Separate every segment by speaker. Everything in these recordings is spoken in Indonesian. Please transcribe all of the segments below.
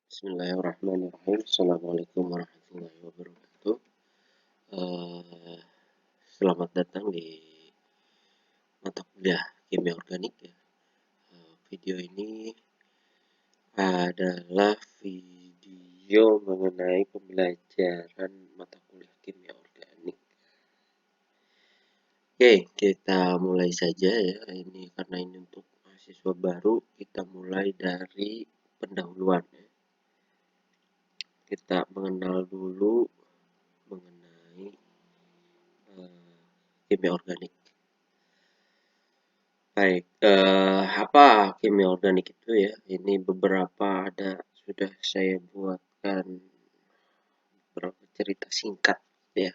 Speaker 1: Bismillahirrahmanirrahim. Assalamualaikum warahmatullahi wabarakatuh. Eh, Selamat datang di mata kuliah kimia organik ya. Video ini adalah video mengenai pembelajaran mata kuliah kimia organik. Oke, kita mulai saja ya. Ini karena ini untuk mahasiswa baru, kita mulai dari pendahuluan ya. Kita mengenal dulu mengenai kimia organik. Baik, apa kimia organik itu ya? Ini beberapa sudah saya buatkan beberapa cerita singkat ya.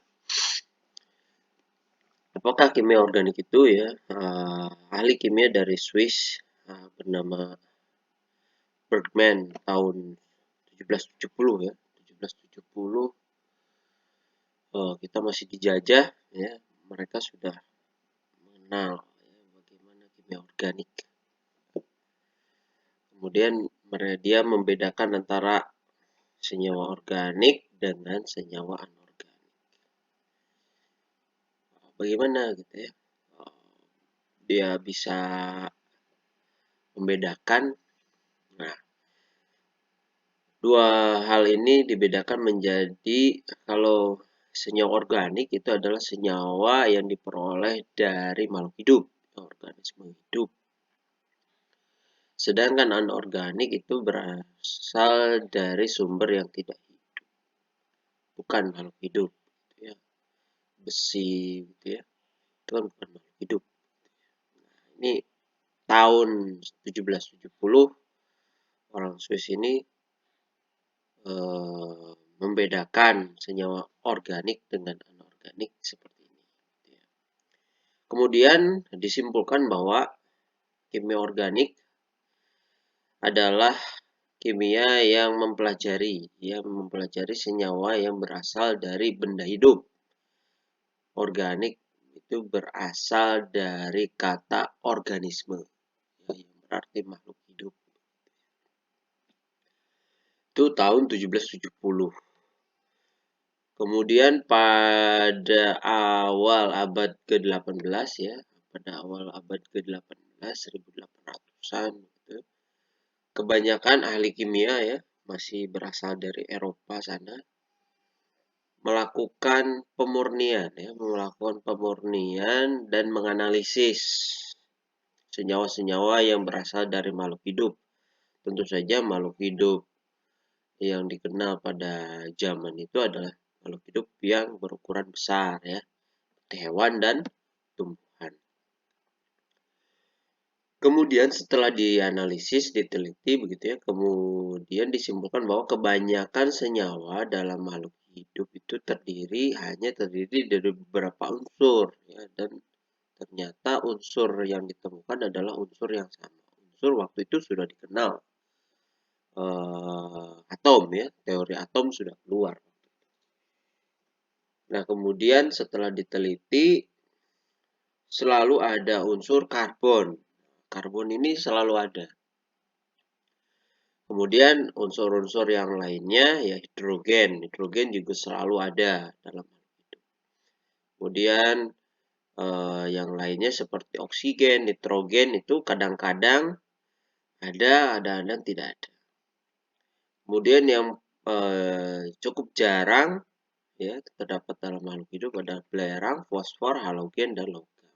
Speaker 1: Apakah kimia organik itu ya? Ahli kimia dari Swiss bernama Bergman tahun 1770 ya. 1770 kita masih dijajah ya. Mereka sudah mengenal ya, bagaimana kimia organik. Kemudian dia membedakan antara senyawa organik dengan senyawa anorganik. Bagaimana gitu ya? Dia bisa membedakan. Nah, dua hal ini dibedakan menjadi kalau senyawa organik itu adalah senyawa yang diperoleh dari makhluk hidup, organisme hidup. Sedangkan anorganik itu berasal dari sumber yang tidak hidup, bukan makhluk hidup, gitu ya. Besi, gitu ya, itu kan bukan makhluk hidup. Nah, ini tahun 1770 orang Swiss ini membedakan senyawa organik dengan anorganik seperti ini. Gitu ya. Kemudian disimpulkan bahwa kimia organik adalah kimia yang mempelajari senyawa yang berasal dari benda hidup. Organik itu berasal dari kata organisme, ya, yang berarti makhluk hidup. Itu tahun 1770. Kemudian pada awal abad ke-18 ya, pada awal abad ke-18, 1800-an gitu, kebanyakan ahli kimia ya, masih berasal dari Eropa sana, melakukan pemurnian dan menganalisis senyawa-senyawa yang berasal dari makhluk hidup. Tentu saja makhluk hidup yang dikenal pada zaman itu adalah makhluk hidup yang berukuran besar ya, hewan dan tumbuhan. Kemudian setelah dianalisis, diteliti begitu ya, kemudian disimpulkan bahwa kebanyakan senyawa dalam makhluk hidup itu hanya terdiri dari beberapa unsur ya, dan ternyata unsur yang ditemukan adalah unsur yang sama. Unsur waktu itu sudah dikenal, atom ya, teori atom sudah keluar. Nah, kemudian setelah diteliti selalu ada unsur karbon. Karbon ini selalu ada. Kemudian unsur-unsur yang lainnya ya hidrogen. Hidrogen juga selalu ada dalam makhluk hidup. Kemudian yang lainnya seperti oksigen, nitrogen itu kadang-kadang ada, kadang-kadang tidak ada. Kemudian yang cukup jarang ya terdapat dalam makhluk hidup adalah belerang, fosfor, halogen, dan logam.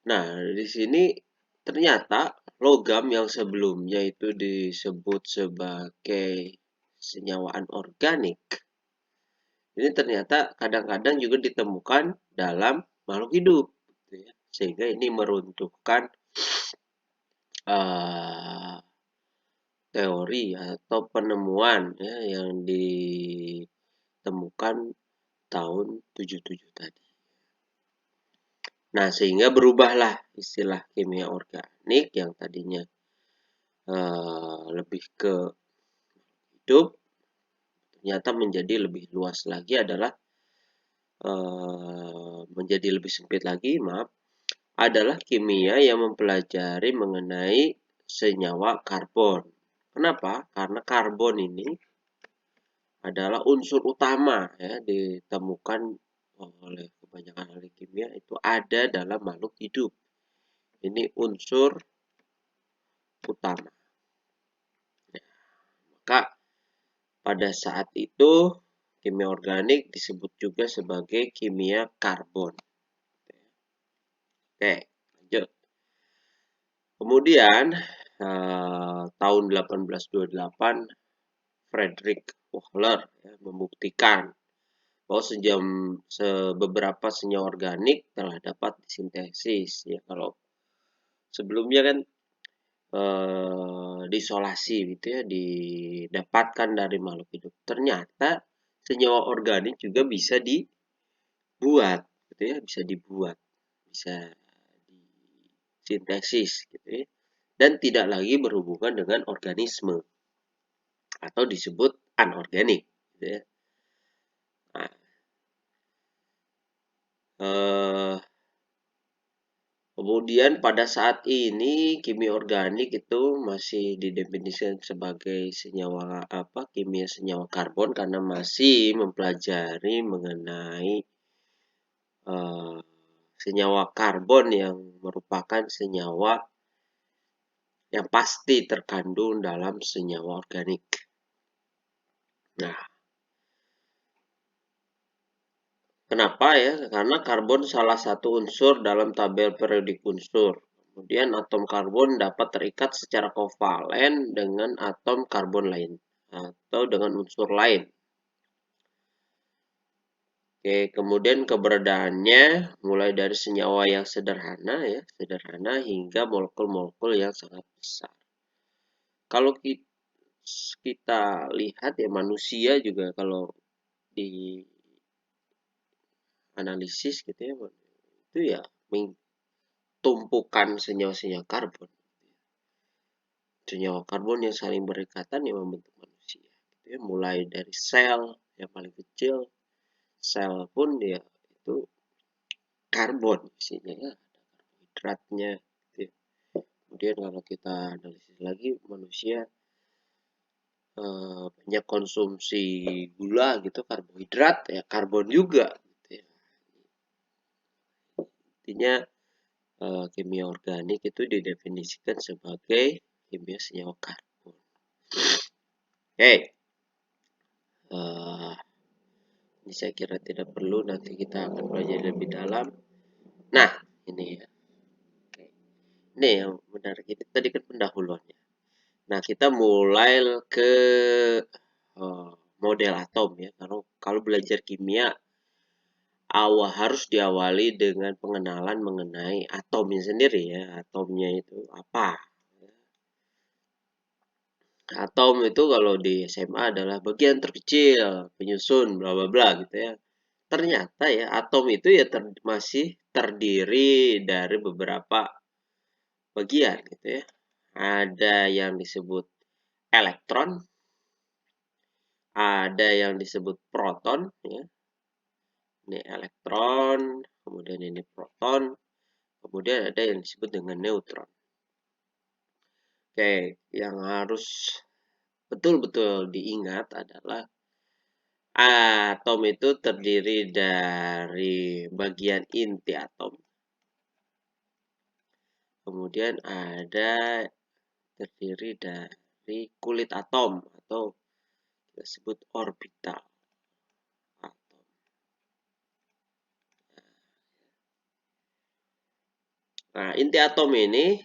Speaker 1: Nah, di sini ternyata logam yang sebelumnya itu disebut sebagai senyawa anorganik, ini ternyata kadang-kadang juga ditemukan dalam makhluk hidup, gitu ya. Sehingga ini meruntuhkan teori atau penemuan ya, yang ditemukan tahun 77 tadi. Nah, sehingga berubahlah istilah kimia organik yang tadinya lebih ke hidup, ternyata menjadi lebih luas lagi adalah menjadi lebih sempit lagi, adalah kimia yang mempelajari mengenai senyawa karbon. Kenapa? Karena karbon ini adalah unsur utama ya ditemukan oleh kebanyakan ahli kimia itu ada dalam makhluk hidup. Ini unsur utama. Ya, maka pada saat itu kimia organik disebut juga sebagai kimia karbon. Oke, lanjut. Kemudian tahun 1828 Frederick Wöhler ya, membuktikan bahwa beberapa senyawa organik telah dapat disintesis ya. Kalau sebelumnya kan diisolasi gitu ya, didapatkan dari makhluk hidup. Ternyata senyawa organik juga bisa dibuat gitu ya, bisa disintesis gitu ya, dan tidak lagi berhubungan dengan organisme atau disebut anorganik gitu ya. Nah, kemudian pada saat ini kimia organik itu masih didefinisikan sebagai kimia senyawa karbon karena masih mempelajari mengenai senyawa karbon yang merupakan senyawa yang pasti terkandung dalam senyawa organik. Nah, kenapa ya? Karena karbon salah satu unsur dalam tabel periodik unsur. Kemudian atom karbon dapat terikat secara kovalen dengan atom karbon lain atau dengan unsur lain. Oke, kemudian keberadaannya mulai dari senyawa yang sederhana hingga molekul-molekul yang sangat besar. Kalau kita lihat ya manusia juga kalau di analisis gitu ya, itu ya tumpukan senyawa-senyawa karbon. Senyawa karbon yang saling berikatan yang membentuk manusia. Gitu ya. Mulai dari sel yang paling kecil, sel pun ya itu karbon isinya ya, ada karbohidratnya. Gitu ya. Kemudian kalau kita analisis lagi manusia banyak konsumsi gula gitu, karbohidrat ya karbon juga. Gitu ya. Intinya kimia organik itu didefinisikan sebagai kimia senyawa karbon. Oke, ini saya kira tidak perlu, nanti kita akan belajar lebih dalam. Nah, ini ya. Oke. Ini yang menarik, ini tadi kan pendahuluannya. Nah, kita mulai ke model atom ya. Kalau belajar kimia harus diawali dengan pengenalan mengenai atomnya sendiri ya. Atomnya itu apa? Atom itu kalau di SMA adalah bagian terkecil penyusun bla bla bla gitu ya. Ternyata ya atom itu ya masih terdiri dari beberapa bagian gitu ya. Ada yang disebut elektron, ada yang disebut proton ya. Ini elektron, kemudian ini proton, kemudian ada yang disebut dengan neutron. Oke, yang harus betul-betul diingat adalah atom itu terdiri dari bagian inti atom. Kemudian ada terdiri dari kulit atom atau kita sebut orbital atom. Nah, inti atom ini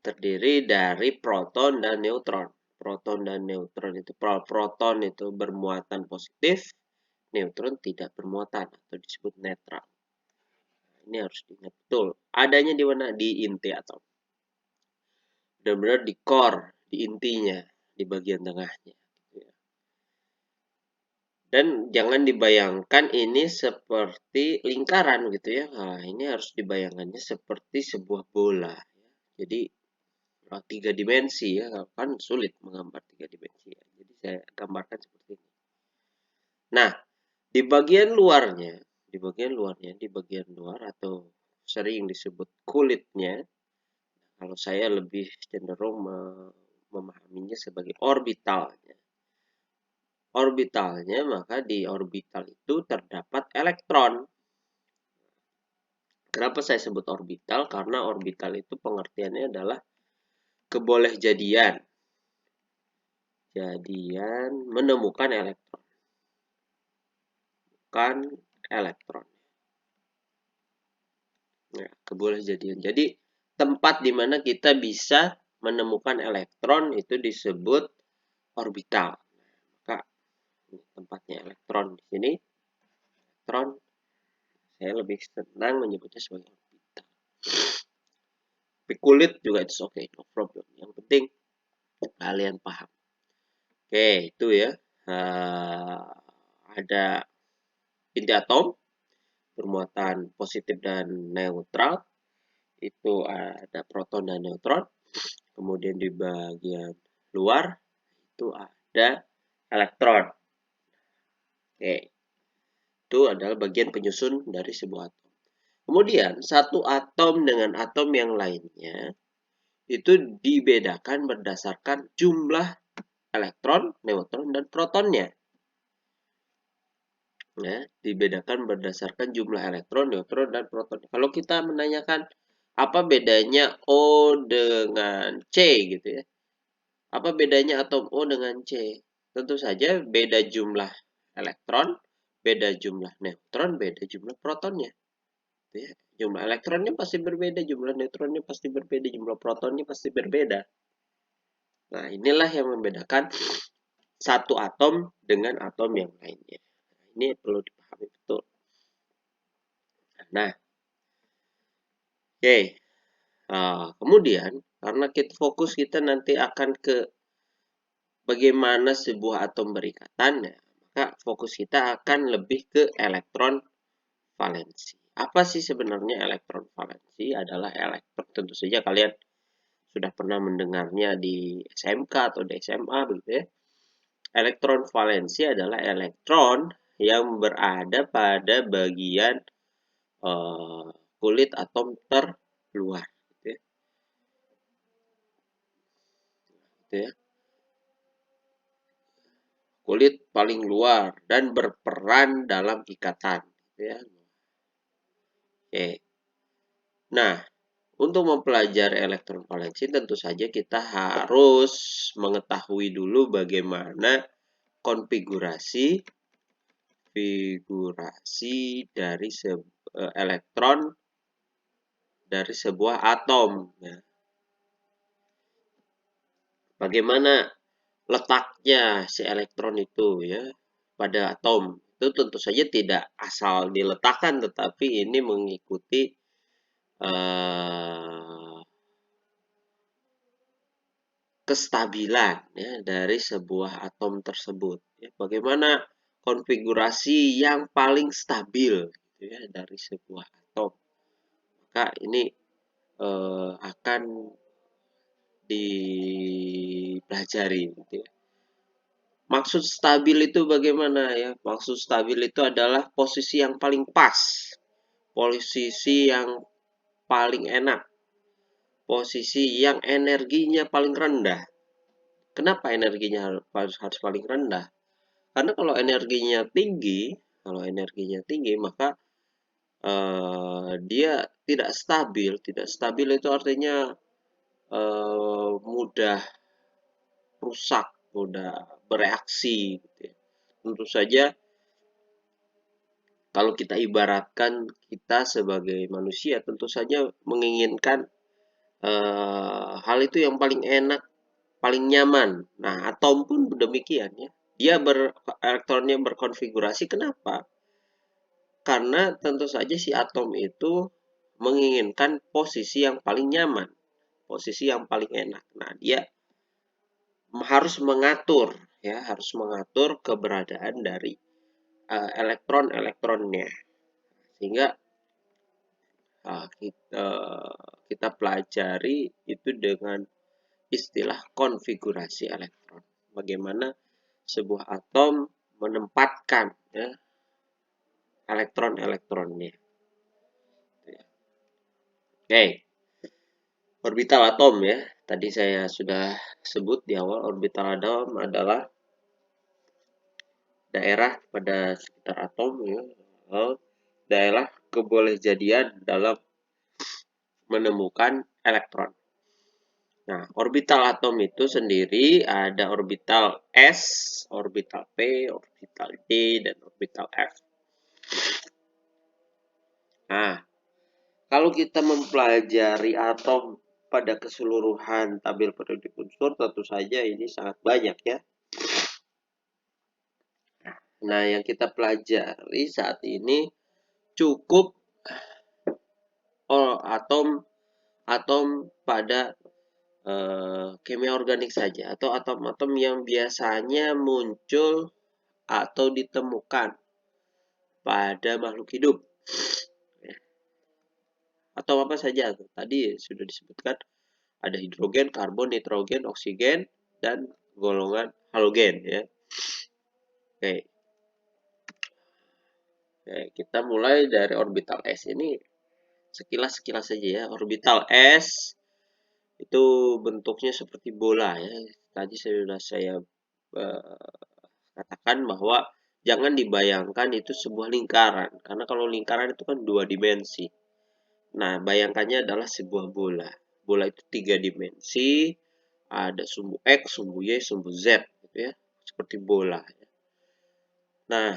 Speaker 1: terdiri dari proton dan neutron. Proton dan neutron itu proton itu bermuatan positif, neutron tidak bermuatan atau disebut netral. Nah, ini harus diingat betul. Adanya di mana? Di inti atom. Benar-benar di core, di intinya, di bagian tengahnya. Dan jangan dibayangkan ini seperti lingkaran gitu ya. Nah, ini harus dibayangkannya seperti sebuah bola. Jadi 3 dimensi ya, kan sulit menggambar 3 dimensi ya. Jadi saya gambarkan seperti ini. Nah, di bagian luarnya, di bagian luar atau sering disebut kulitnya, kalau saya lebih cenderung memahaminya sebagai orbitalnya. Orbitalnya, maka di orbital itu terdapat elektron. Kenapa saya sebut orbital? Karena orbital itu pengertiannya adalah kebolehjadian. Jadian menemukan elektron. Bukan elektron. Nah, kebolehjadian. Jadi, tempat di mana kita bisa menemukan elektron itu disebut orbital. Maka, tempatnya elektron di sini. Elektron, saya lebih senang menyebutnya sebagai orbital. Tapi kulit juga it's okay, no problem. Yang penting kalian paham. Oke, itu ya. Ada inti atom bermuatan positif dan neutral. Itu ada proton dan neutron. Kemudian di bagian luar itu ada elektron. Oke. Itu adalah bagian penyusun dari sebuah atom. Kemudian satu atom dengan atom yang lainnya itu dibedakan berdasarkan jumlah elektron, neutron, dan protonnya. Ya, dibedakan berdasarkan jumlah elektron, neutron, dan proton. Kalau kita menanyakan apa bedanya O dengan C gitu ya. Apa bedanya atom O dengan C? Tentu saja beda jumlah elektron, beda jumlah neutron, beda jumlah protonnya. Ya, jumlah elektronnya pasti berbeda, jumlah neutronnya pasti berbeda, jumlah protonnya pasti berbeda. Nah, inilah yang membedakan satu atom dengan atom yang lainnya. Ini perlu dipahami betul. Nah, oke. Kemudian, karena fokus kita nanti akan ke bagaimana sebuah atom berikatan, ya, maka fokus kita akan lebih ke elektron valensi. Apa sih sebenarnya elektron valensi? Adalah elektron, tentu saja kalian sudah pernah mendengarnya di SMK atau di SMA begitu ya. Elektron valensi adalah elektron yang berada pada bagian kulit atom terluar, gitu ya. Gitu ya. Kulit paling luar dan berperan dalam ikatan, gitu ya. Oke. Nah, untuk mempelajari elektron valensi tentu saja kita harus mengetahui dulu bagaimana konfigurasi dari elektron dari sebuah atom. Ya. Bagaimana letaknya si elektron itu ya pada atom. Itu tentu saja tidak asal diletakkan, tetapi ini mengikuti kestabilan ya dari sebuah atom tersebut. Ya, bagaimana konfigurasi yang paling stabil gitu ya dari sebuah atom. Maka ini akan dipelajari gitu ya. Maksud stabil itu bagaimana ya? Maksud stabil itu adalah posisi yang paling pas, posisi yang paling enak, posisi yang energinya paling rendah. Kenapa energinya harus paling rendah? Karena kalau energinya tinggi maka dia tidak stabil. Tidak stabil itu artinya mudah rusak, mudah bereaksi. Gitu ya. Tentu saja kalau kita ibaratkan kita sebagai manusia tentu saja menginginkan hal itu yang paling enak, paling nyaman. Nah, atom pun demikian ya. Dia elektronnya berkonfigurasi. Kenapa? Karena tentu saja si atom itu menginginkan posisi yang paling nyaman, posisi yang paling enak. Nah, dia harus mengatur keberadaan dari elektron-elektronnya. Sehingga kita pelajari itu dengan istilah konfigurasi elektron. Bagaimana sebuah atom menempatkan ya, elektron-elektronnya. Oke, orbital atom ya. Tadi saya sudah sebut di awal, orbital atom adalah daerah pada sekitar atom, ya, daerah kebolehjadian dalam menemukan elektron. Nah, orbital atom itu sendiri ada orbital S, orbital P, orbital D, dan orbital F. Nah, kalau kita mempelajari atom pada keseluruhan tabel periodik unsur, tentu saja ini sangat banyak ya. Nah, yang kita pelajari saat ini cukup atom pada kimia organik saja, atau atom-atom yang biasanya muncul atau ditemukan pada makhluk hidup. Atom apa saja? Tadi sudah disebutkan, ada hidrogen, karbon, nitrogen, oksigen, dan golongan halogen ya. Oke. Kita mulai dari orbital S ini sekilas saja ya. Orbital S itu bentuknya seperti bola ya. Tadi sudah saya katakan bahwa jangan dibayangkan itu sebuah lingkaran, karena kalau lingkaran itu kan 2 dimensi. Nah, bayangkannya adalah sebuah bola. Bola itu 3 dimensi, ada sumbu X, sumbu Y, sumbu Z gitu ya. Seperti bola. Nah,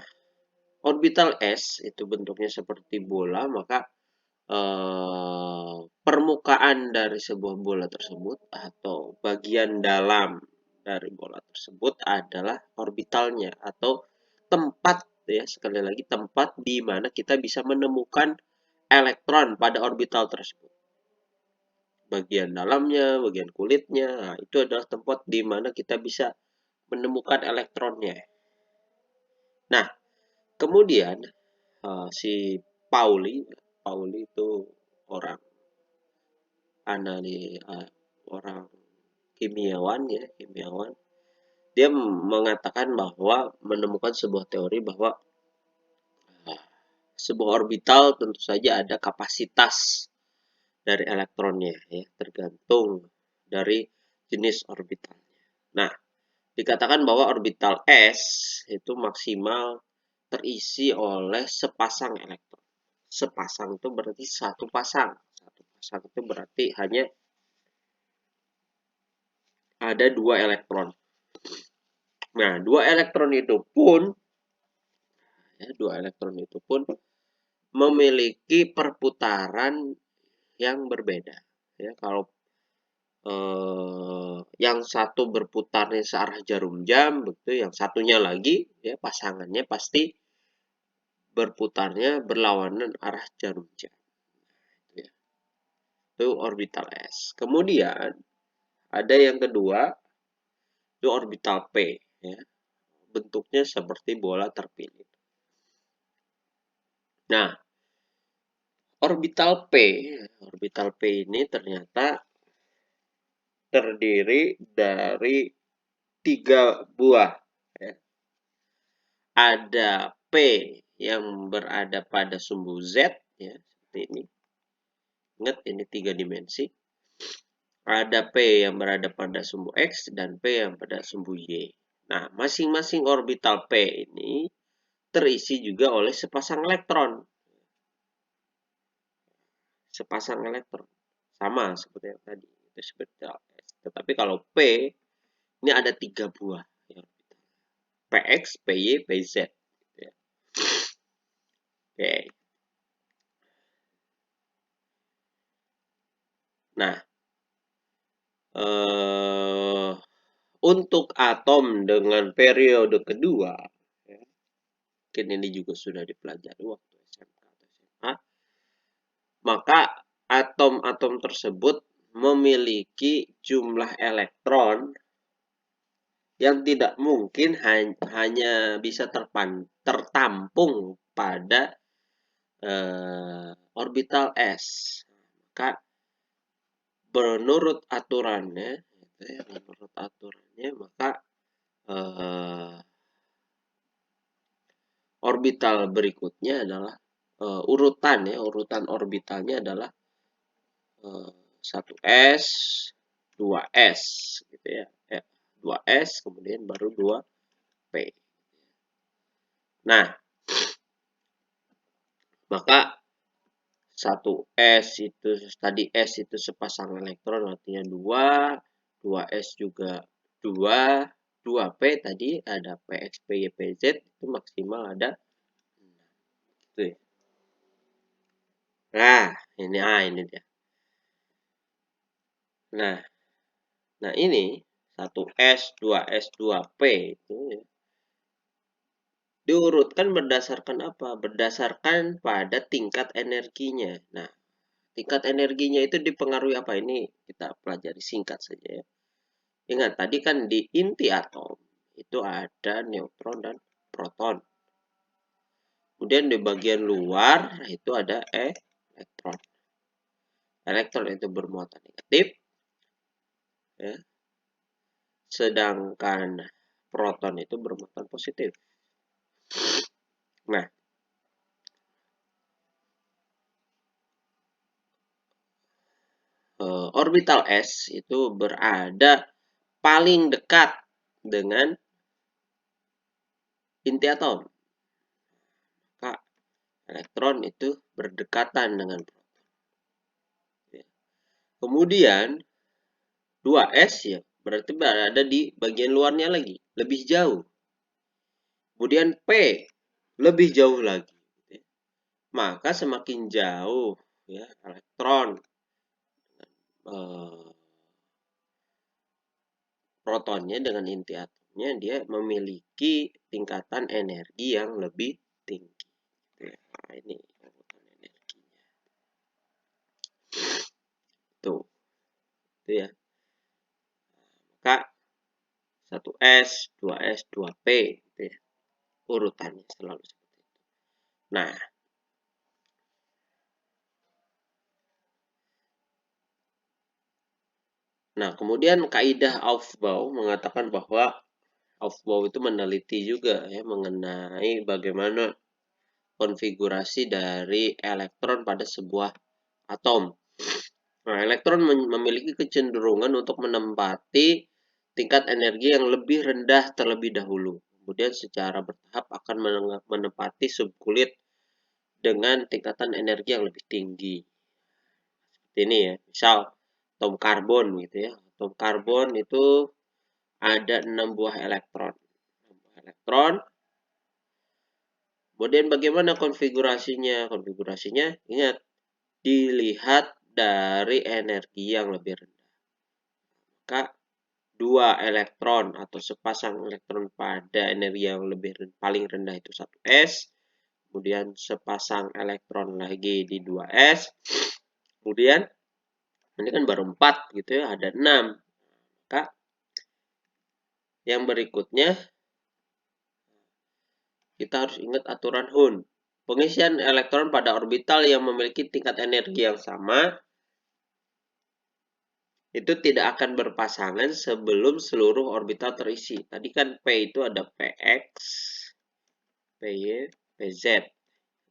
Speaker 1: orbital S itu bentuknya seperti bola, maka permukaan dari sebuah bola tersebut atau bagian dalam dari bola tersebut adalah orbitalnya atau tempat ya, sekali lagi tempat di mana kita bisa menemukan elektron pada orbital tersebut. Bagian dalamnya, bagian kulitnya, nah, itu adalah tempat di mana kita bisa menemukan elektronnya. Nah, kemudian si Pauli itu orang orang kimiawan ya, dia mengatakan bahwa menemukan sebuah teori bahwa sebuah orbital tentu saja ada kapasitas dari elektronnya ya, tergantung dari jenis orbitalnya. Nah, dikatakan bahwa orbital S itu maksimal terisi oleh sepasang elektron. Sepasang itu berarti satu pasang. Satu pasang itu berarti hanya ada 2 elektron. Nah, 2 elektron itu pun memiliki perputaran yang berbeda. Ya, kalau yang satu berputarnya searah jarum jam, begitu, yang satunya lagi, ya pasangannya pasti berputarnya berlawanan arah jarum jam. Ya. Itu orbital S. Kemudian ada yang kedua, itu orbital P. Ya. Bentuknya seperti bola terpilih. Nah, orbital P ini ternyata terdiri dari 3 buah. Ya. Ada P yang berada pada sumbu Z, ya, seperti ini. Ingat, ini 3 dimensi. Ada P yang berada pada sumbu X dan P yang pada sumbu Y. Nah, masing-masing orbital P ini terisi juga oleh sepasang elektron. Sepasang elektron. Sama seperti yang tadi. Itu seperti S. Tetapi kalau P, ini ada 3 buah. Ya. PX, PY, PZ. Ya. Oke. Nah, untuk atom dengan periode kedua, ya, mungkin ini juga sudah dipelajari waktu SMK atau SMA, maka atom-atom tersebut memiliki jumlah elektron yang tidak mungkin hanya bisa tertampung pada orbital S. Maka menurut aturannya, maka orbital berikutnya adalah urutan orbitalnya adalah 1S, 2s gitu ya. 2s kemudian baru 2p. Nah, maka 1s itu tadi s itu sepasang elektron artinya 2, 2s juga 2, 2p tadi ada px, py, pz itu maksimal ada 6. Gitu ya. Nah, ini dia. Nah ini 1s, 2s, 2p itu ya, diurutkan berdasarkan apa? Berdasarkan pada tingkat energinya. Nah, tingkat energinya itu dipengaruhi apa? Ini kita pelajari singkat saja ya. Ingat, tadi kan di inti atom itu ada neutron dan proton. Kemudian di bagian luar itu ada elektron. Elektron itu bermuatan negatif. Ya. Sedangkan proton itu bermuatan positif. Nah, orbital S itu berada paling dekat dengan inti atom. Maka elektron itu berdekatan dengan proton. Kemudian 2s ya berarti berada di bagian luarnya lagi, lebih jauh. Kemudian P lebih jauh lagi. Maka semakin jauh ya elektron protonnya dengan inti atomnya, dia memiliki tingkatan energi yang lebih tinggi. Nah, ini urutan energinya. Tuh. Itu ya. Maka 1s, 2s, 2p gitu ya. Urutannya selalu seperti itu. Nah, kemudian kaidah Aufbau mengatakan bahwa Aufbau itu meneliti juga ya mengenai bagaimana konfigurasi dari elektron pada sebuah atom. Nah, elektron memiliki kecenderungan untuk menempati tingkat energi yang lebih rendah terlebih dahulu. Kemudian secara bertahap akan menempati subkulit dengan tingkatan energi yang lebih tinggi. Seperti ini ya, misal atom karbon gitu ya. Atom karbon itu ada 6 buah elektron. Kemudian bagaimana konfigurasinya? Konfigurasinya ingat dilihat dari energi yang lebih rendah. Maka 2 elektron atau sepasang elektron pada energi yang paling rendah itu 1s. Kemudian sepasang elektron lagi di 2s. Kemudian ini kan baru 4 gitu ya, ada 6. Maka yang berikutnya kita harus ingat aturan Hund. Pengisian elektron pada orbital yang memiliki tingkat energi yang sama itu tidak akan berpasangan sebelum seluruh orbital terisi. Tadi kan P itu ada Px, Py, Pz.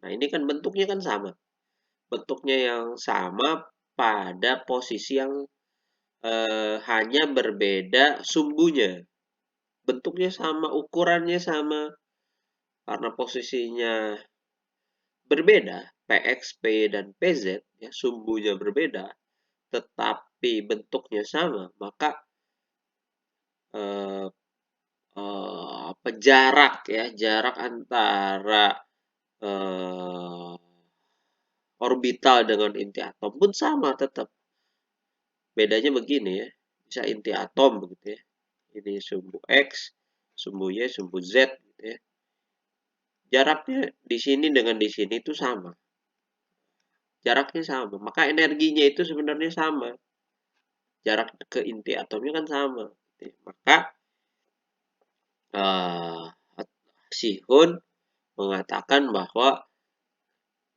Speaker 1: Nah, ini kan bentuknya kan sama. Bentuknya yang sama pada posisi yang hanya berbeda sumbunya. Bentuknya sama, ukurannya sama. Karena posisinya berbeda, Px, Py, dan Pz, ya, sumbunya berbeda, tetapi bentuknya sama, maka jarak ya, jarak antara orbital dengan inti atom pun sama tetap. Bedanya begini ya, bisa inti atom begitu ya. Ini sumbu X, sumbu Y, sumbu Z gitu ya. Jaraknya di sini dengan di sini itu sama. Jaraknya sama, maka energinya itu sebenarnya sama. Jarak ke inti atomnya kan sama. Maka si Hund mengatakan bahwa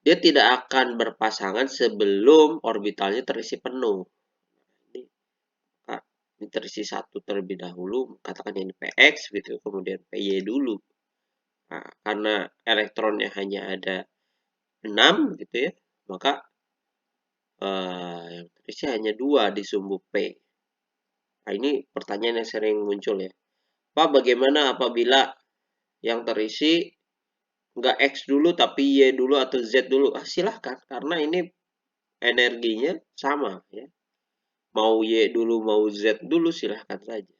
Speaker 1: dia tidak akan berpasangan sebelum orbitalnya terisi penuh. Ini terisi 1 terlebih dahulu, katakan ini Px gitu, kemudian Py dulu. Nah, karena elektronnya hanya ada 6 gitu ya, maka yang terisi hanya 2 di sumbu P. Nah, ini pertanyaan yang sering muncul ya. Pak, bagaimana apabila yang terisi nggak X dulu tapi Y dulu atau Z dulu? Silahkan, karena ini energinya sama ya. Mau Y dulu mau Z dulu silahkan saja.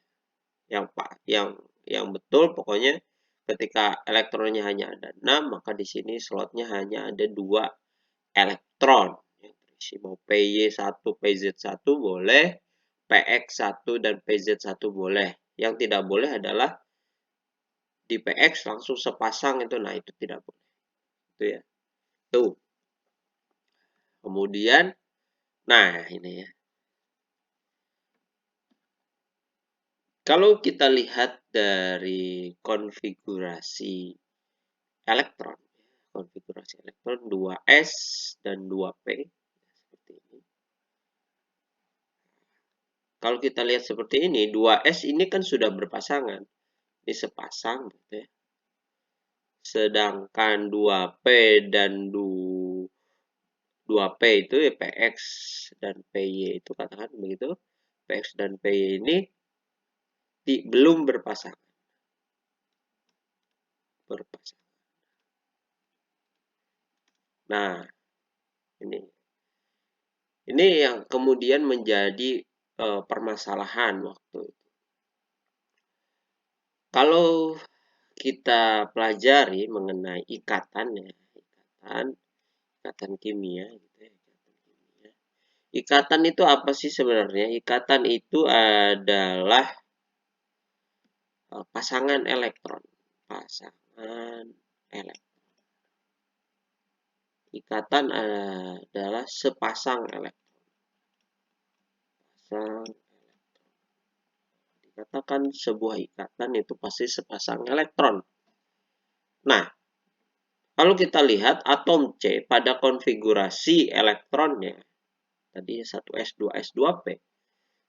Speaker 1: Yang betul pokoknya ketika elektronnya hanya ada 6, maka di sini slotnya hanya ada 2 elektron. Yang terisi mau PY1, PZ1 boleh, PX1 dan PZ1 boleh. Yang tidak boleh adalah di PX langsung sepasang itu, nah itu tidak boleh. Itu ya. Tuh. Kemudian, nah ini ya. Kalau kita lihat dari konfigurasi elektron, 2s dan 2p seperti ini. Kalau kita lihat seperti ini, 2s ini kan sudah berpasangan, ini sepasang gitu ya. Sedangkan 2p dan 2p itu ya px dan py itu katakan begitu, px dan py ini belum berpasangan. Nah, ini yang kemudian menjadi permasalahan waktu itu. Kalau kita pelajari mengenai ikatan kimia gitu ya, Ikatan itu apa sih sebenarnya? Ikatan itu adalah pasangan elektron. Ikatan adalah sepasang elektron. Dikatakan sebuah ikatan itu pasti sepasang elektron. Nah, kalau kita lihat atom C pada konfigurasi elektronnya, tadi 1s, 2s, 2p,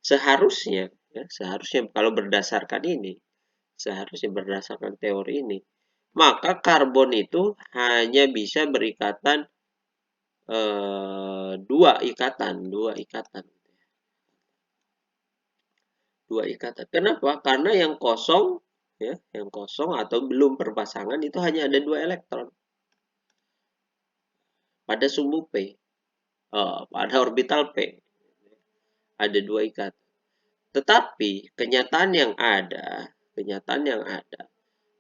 Speaker 1: seharusnya kalau berdasarkan teori ini, maka karbon itu hanya bisa berikatan dua ikatan. Kenapa? Karena yang kosong atau belum berpasangan itu hanya ada 2 elektron pada sumbu P, pada orbital P ada 2 ikatan. Tetapi kenyataan yang ada,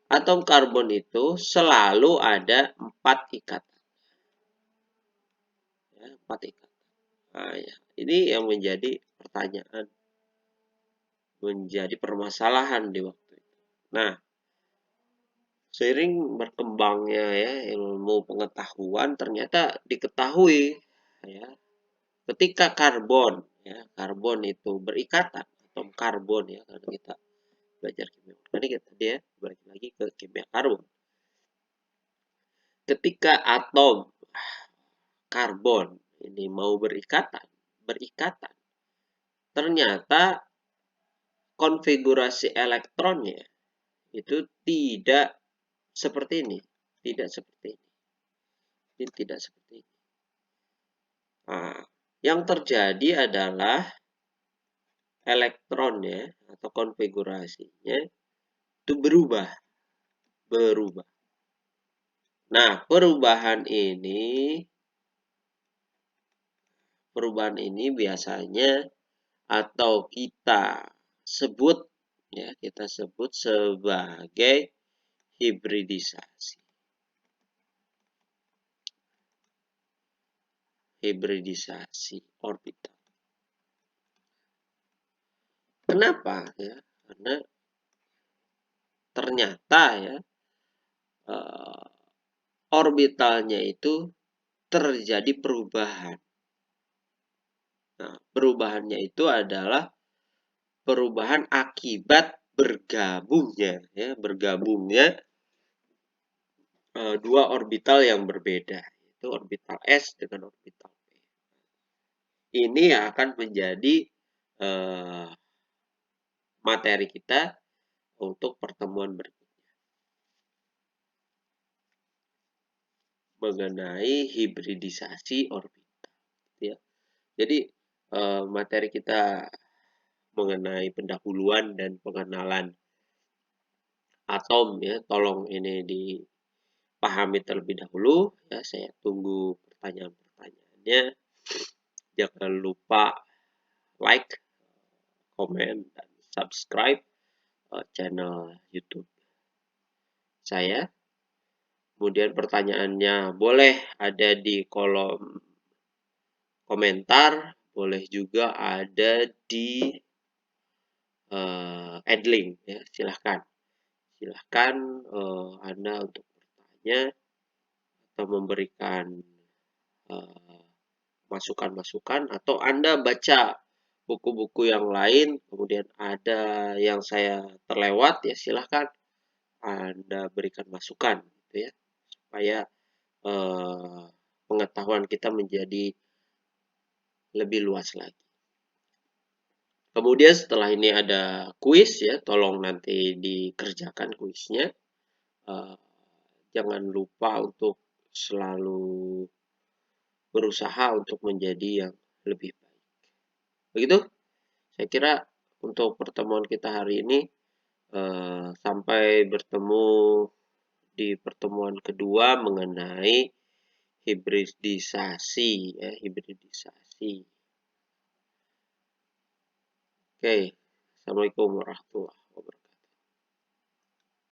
Speaker 1: atom karbon itu selalu ada 4 ikatan. Ya, 4 ikatan. Nah, ya. Ini yang menjadi pertanyaan, menjadi permasalahan di waktu itu. Nah, seiring berkembangnya ya ilmu pengetahuan, ternyata diketahui ya, ketika karbon itu berikatan, atom karbon ya, karena kita belajar kimia organik ya tadi ya, balik lagi ke kimia karbon. Ketika atom karbon ini mau berikatan, ternyata konfigurasi elektronnya itu tidak seperti ini. Nah, yang terjadi adalah elektronnya atau konfigurasinya itu berubah. Nah, perubahan ini biasanya atau kita sebut sebagai hibridisasi. Orbital. Kenapa ya? Karena ternyata ya orbitalnya itu terjadi perubahan. Nah, perubahannya itu adalah perubahan akibat bergabungnya dua orbital yang berbeda, yaitu orbital S dengan orbital P. Ini yang akan menjadi materi kita untuk pertemuan berikutnya mengenai hibridisasi orbital. Ya. Jadi materi kita mengenai pendahuluan dan pengenalan atom ya. Tolong ini dipahami terlebih dahulu ya. Saya tunggu pertanyaan-pertanyaannya. Jangan lupa like, komen, dan subscribe channel YouTube saya. Kemudian pertanyaannya boleh ada di kolom komentar, boleh juga ada di adlink ya. Silahkan Anda untuk bertanya atau memberikan masukan-masukan, atau Anda baca buku-buku yang lain kemudian ada yang saya terlewat ya, silahkan Anda berikan masukan gitu ya, supaya pengetahuan kita menjadi lebih luas lagi. Kemudian setelah ini ada kuis ya, tolong nanti dikerjakan kuisnya. Jangan lupa untuk selalu berusaha untuk menjadi yang lebih baik. Begitu, saya kira untuk pertemuan kita hari ini. Sampai bertemu di pertemuan kedua mengenai hibridisasi ya, hibridisasi. Oke, assalamualaikum warahmatullahi wabarakatuh.